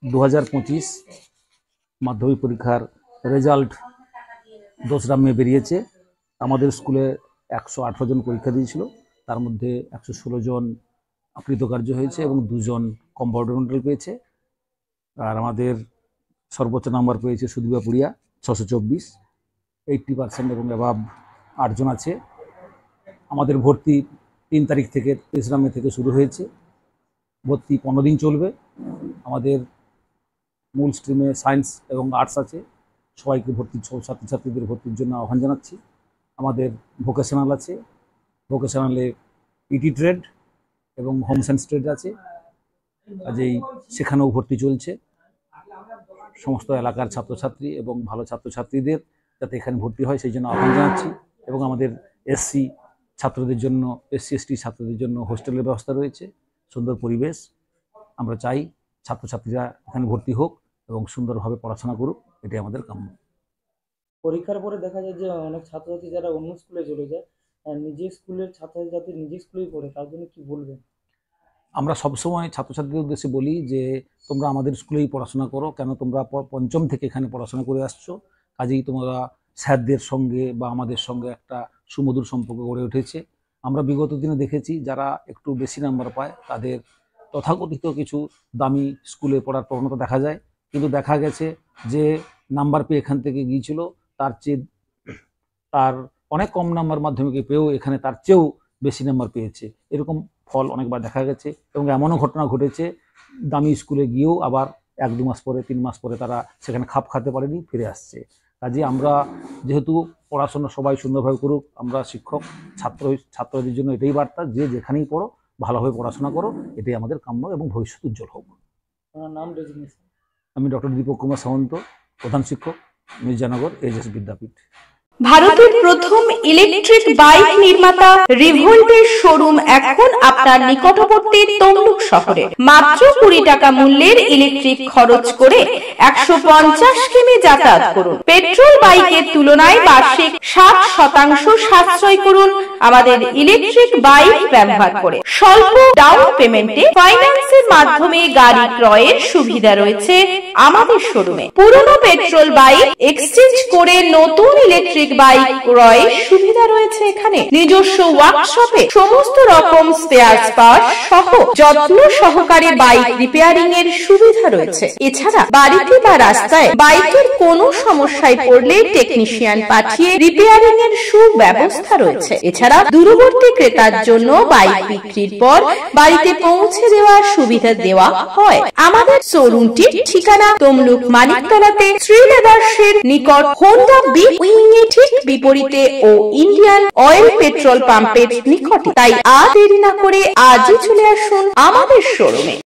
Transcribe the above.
2025 মাধ্যমিক পরীক্ষার রেজাল্ট 2রা মে বেরিয়েছে। আমাদের স্কুলে 118 জন পরীক্ষা দিয়েছিল, তার মধ্যে 116 জন কৃতকার্য হয়েছে এবং 2 জন কম্পার্টমেন্টাল পেয়েছে। আর আমাদের সর্বোচ্চ নাম্বার পেয়েছে সুদীপা পুরিয়া 624, 80% এবং অ্যাভাব 8 জন আছে। আমাদের ভর্তি 3 তারিখ থেকে 3রা মে থেকে শুরু হয়েছে। ভর্তি 15 দিন চলবে। আমাদের মূল স্ট্রিমে সায়েন্স এবং আর্টস আছে। সবাইকে ছাত্রছাত্রীদের ভর্তির জন্য আহ্বান জানাচ্ছি। আমাদের ভোকেশনাল আছে, ভোকেশনালে ইটি ট্রেড এবং হোম সায়েন্স ট্রেড আছে, কাজেই সেখানেও ভর্তি চলছে। সমস্ত এলাকার ছাত্রছাত্রী এবং ভালো ছাত্রছাত্রীদের যাতে এখানে ভর্তি হয় সেই জন্য আহ্বান জানাচ্ছি। এবং আমাদের এসসি ছাত্রদের জন্য, এসসি এসটি ছাত্রদের জন্য হোস্টেলের ব্যবস্থা রয়েছে, সুন্দর পরিবেশ। আমরা চাই ছাত্রছাত্রীরা এখানে ভর্তি হোক এবং সুন্দরভাবে পড়াশোনা করুক, এটাই আমাদের কাম্য। পরীক্ষার পরে দেখা যায় যে অনেক ছাত্রছাত্রী যারা অন্য স্কুলে চলে যায়, নিজের স্কুলের ছাত্রছাত্রী নিজের স্কুলেই পড়ে, তার জন্য কি বলবেন? আমরা সবসময় ছাত্রছাত্রীদের উদ্দেশ্যে বলি যে তোমরা আমাদের স্কুলেই পড়াশোনা করো, কেন তোমরা পঞ্চম থেকে এখানে পড়াশোনা করে আসছো, কাজেই তোমরা স্যারদের সঙ্গে বা আমাদের সঙ্গে একটা সুমধুর সম্পর্ক গড়ে উঠেছে। আমরা বিগত দিনে দেখেছি যারা একটু বেশি নাম্বার পায় তাদের তথাকথিত কিছু দামি স্কুলে পড়ার প্রবণতা দেখা যায়, কিন্তু দেখা গেছে যে নাম্বার পেয়ে এখান থেকে গিয়েছিল তার অনেক কম নাম্বার মাধ্যমিকে পেয়েও এখানে তার চেয়েও বেশি নাম্বার পেয়েছে। এরকম ফল অনেকবার দেখা গেছে এবং এমনও ঘটনা ঘটেছে দামি স্কুলে গিয়েও আবার 1-2 মাস পরে 3 মাস পরে তারা সেখানে খাপ খাতে পারেনি, ফিরে আসছে। কাজে আমরা যেহেতু পড়াশোনা সবাই সুন্দরভাবে করুক, আমরা শিক্ষক ছাত্রদের জন্য এটাই বার্তা যে যেখানেই পড়ো ভালোভাবে পড়াশোনা করো, এটাই আমাদের কাম্য এবং ভবিষ্যৎ উজ্জ্বল হোক। নাম ডেজিগনেশন? আমি ডক্টর দীপক কুমার সামন্ত, প্রধান শিক্ষক, মির্জানগর এইচএস বিদ্যাপীঠ। ভারতের প্রথম ইলেকট্রিক বাইক নির্মাতা রিভোল্টের শোরুম এখন আপনার নিকটবর্তী তমলুক শহরে। মাত্র 20 টাকা মূল্যের ইলেকট্রিক খরচ করে 150 কিমি যাতায়াত করুন। পেট্রোল বাইকের তুলনায় বার্ষিক 60% সাশ্রয় করুন আমাদের ইলেকট্রিক বাইক ব্যবহার করে। স্বল্প ডাউন পেমেন্টে ফাইন্যান্সের মাধ্যমে গাড়ি ক্রয়ের সুবিধা রয়েছে আমাদের শোরুমে। পুরনো পেট্রোল বাইক এক্সচেঞ্জ করে নতুন ইলেকট্রিক বাইক ক্রয়ের সুবিধা রয়েছে এখানে। নিজস্ব ওয়ার্কশপে সমস্ত রকম স্পেয়ার পার্টস সহ যত্ন সহকারে বাইক রিপেয়ারিং এর সুবিধা রয়েছে। এছাড়া বাড়িতে বা রাস্তায় বাইকের কোনো সমস্যায় পড়লে টেকনিশিয়ান পাঠিয়ে রিপেয়ারিং এর সুব্যবস্থা রয়েছে। এছাড়া দূরবর্তী ক্রেতার জন্য বাইক বিক্রির পর বাড়িতে পৌঁছে দেওয়ার সুবিধা দেওয়া হয়। আমাদের শোরুমটির ঠিকানা তমলুক মানিকতলাতে শ্রীলেদার্সের নিকট হোন্ডা বি উইং এর ঠিক বিপরীতে ও ইন্ডিয়ান অয়েল পেট্রোল পাম্পের নিকটে। তাই আর দেরি না করে আজই চলে আসুন আমাদের শোরুমে।